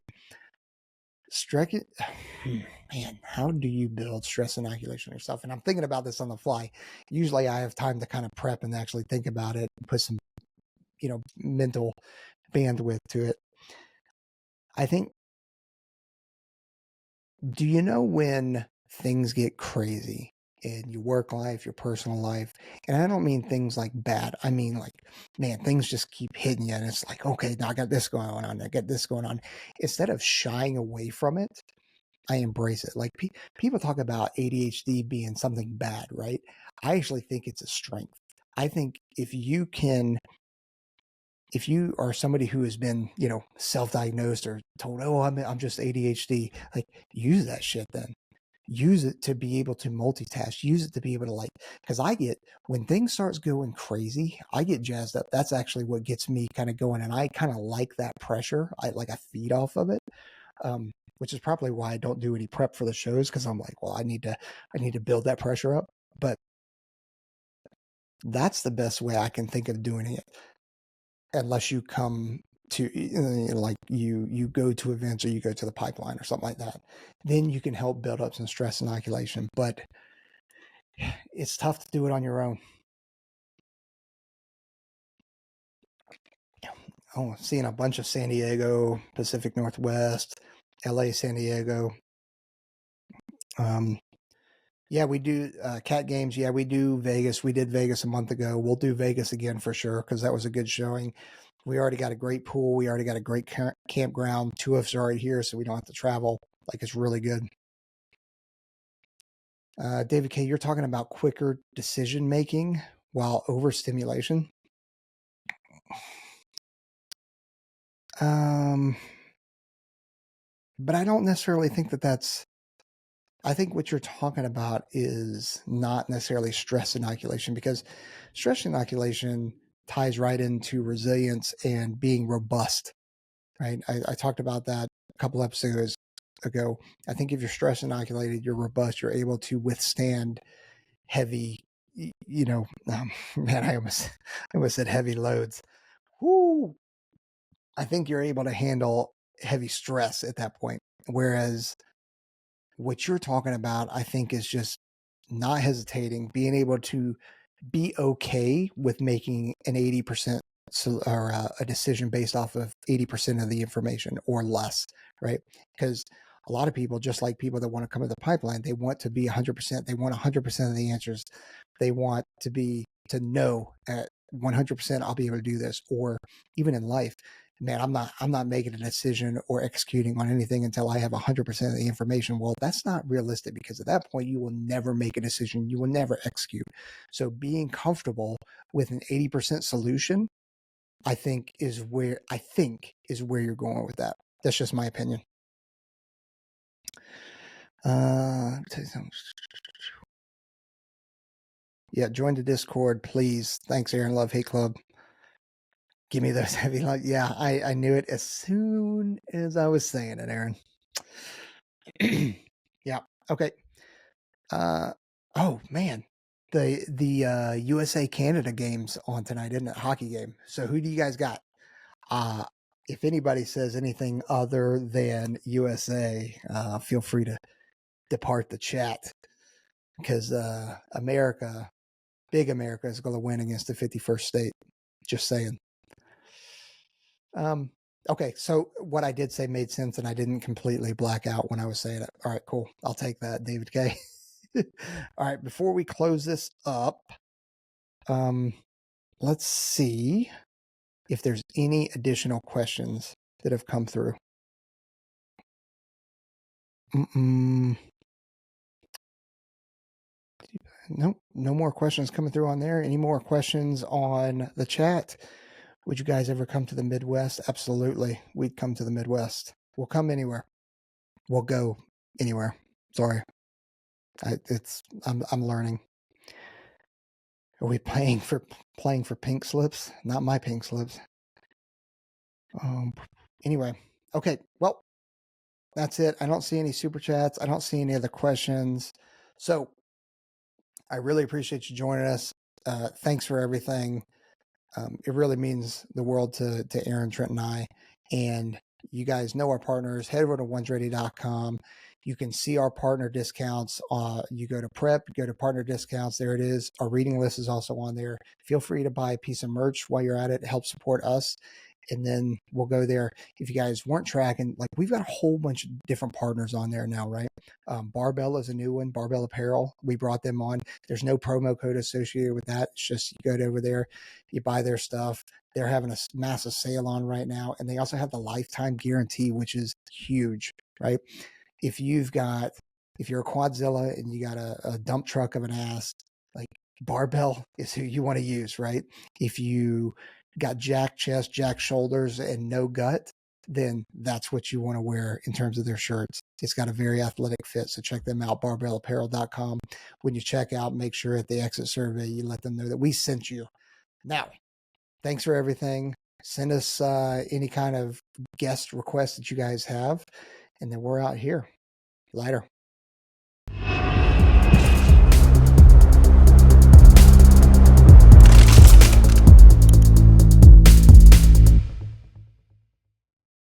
Man, how do you build stress inoculation yourself? And I'm thinking about this on the fly. Usually I have time to kind of prep and actually think about it and put some, mental bandwidth to it. I think, do you know when things get crazy in your work life, your personal life? And I don't mean things like bad. I mean like, man, things just keep hitting you and it's like, okay, now I got this going on. I got this going on. Instead of shying away from it, I embrace it. Like people talk about ADHD being something bad, right? I actually think it's a strength. I think if you are somebody who has been, self-diagnosed or told, oh, I'm just ADHD, like use that shit then. Use it to be able to multitask. Use it to be able to because when things starts going crazy, I get jazzed up. That's actually what gets me kind of going. And I kind of like that pressure. I feed off of it. Which is probably why I don't do any prep for the shows, because I'm like, well, I need to build that pressure up. But that's the best way I can think of doing it, unless you come to you go to events or you go to the pipeline or something like that. Then you can help build up some stress inoculation. But it's tough to do it on your own. Oh, seeing a bunch of San Diego, Pacific Northwest, LA, San Diego. Yeah, we do cat games. Yeah, we do Vegas. We did Vegas a month ago. We'll do Vegas again for sure because that was a good showing. We already got a great pool. We already got a great campground. 2 of us are already here, so we don't have to travel. It's really good. David K., you're talking about quicker decision making while overstimulation. But I don't necessarily think that's. I think what you're talking about is not necessarily stress inoculation, because stress inoculation ties right into resilience and being robust, right? I talked about that a couple episodes ago. I think if you're stress inoculated, you're robust, you're able to withstand heavy, man, I almost said heavy loads. Whoo! I think you're able to handle heavy stress at that point. Whereas what you're talking about, I think, is just not hesitating, being able to be okay with making an 80% or a decision based off of 80% of the information or less, right? Because a lot of people, just like people that want to come to the pipeline, they want to be 100%. They want 100% of the answers. They want to know at 100% I'll be able to do this. Or even in life, man, I'm not making a decision or executing on anything until I have 100% of the information. Well, that's not realistic, because at that point you will never make a decision. You will never execute. So being comfortable with an 80% solution, I think is where you're going with that. That's just my opinion. Yeah, join the Discord, please. Thanks, Aaron Love Hate Club. Give me those heavy light. Yeah, I knew it as soon as I was saying it, Aaron. Yeah. Okay. Oh man, the USA Canada game's on tonight, isn't it? Hockey game. So who do you guys got? If anybody says anything other than USA, feel free to depart the chat, because big America is going to win against the 51st state. Just saying. Okay, so what I did say made sense, and I didn't completely black out when I was saying it. All right, cool. I'll take that, David K. All right, before we close this up, let's see if there's any additional questions that have come through. Nope, no more questions coming through on there. Any more questions on the chat? Would you guys ever come to the Midwest? Absolutely. We'd come to the Midwest. We'll come anywhere. We'll go anywhere. Sorry. I'm learning. Are we playing for pink slips? Not my pink slips. Anyway. Okay. Well, that's it. I don't see any super chats. I don't see any other questions. So I really appreciate you joining us. Thanks for everything. It really means the world to Aaron, Trent, and I. And you guys know our partners. Head over to ONESREADY.com. You can see our partner discounts. You go to prep, go to partner discounts. There it is. Our reading list is also on there. Feel free to buy a piece of merch while you're at it. Help support us. And then we'll go there. If you guys weren't tracking, like, we've got a whole bunch of different partners on there now, right? Barbell is a new one, Barbell Apparel. We brought them on. There's no promo code associated with that. It's just you go over there, you buy their stuff. They're having a massive sale on right now. And they also have the lifetime guarantee, which is huge, right? If you're a Quadzilla and you got a dump truck of an ass, like, Barbell is who you want to use, right? If you got jack chest, jack shoulders, and no gut, then that's what you want to wear in terms of their shirts. It's got a very athletic fit. So check them out, barbellapparel.com. When you check out, make sure at the exit survey, you let them know that we sent you. Now, thanks for everything. Send us any kind of guest requests that you guys have. And then we're out here. Later.